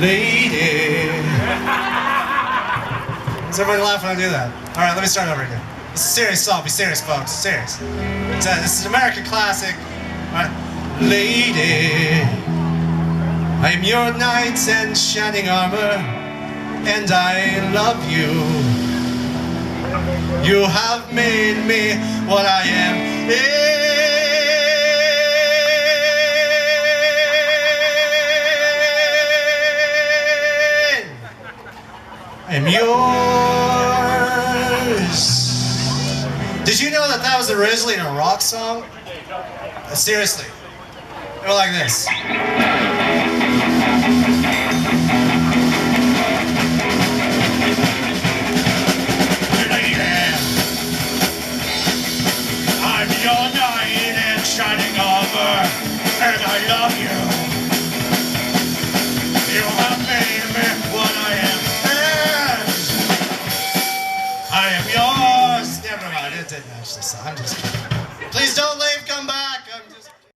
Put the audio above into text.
Lady. Does everybody laugh when I do that? All right, let me start over again. It's a serious song. Be serious, folks. Serious. This is an American classic. All right. Lady, I am your knight in shining armor, and I love you. You have made me what I am. I am yours. Did you know that that was originally a rock song? Seriously. It went like this. I'm your knight in shining armor, and I love you. You have made me what I am. I am yours. Never mind, it didn't actually sound. I'm just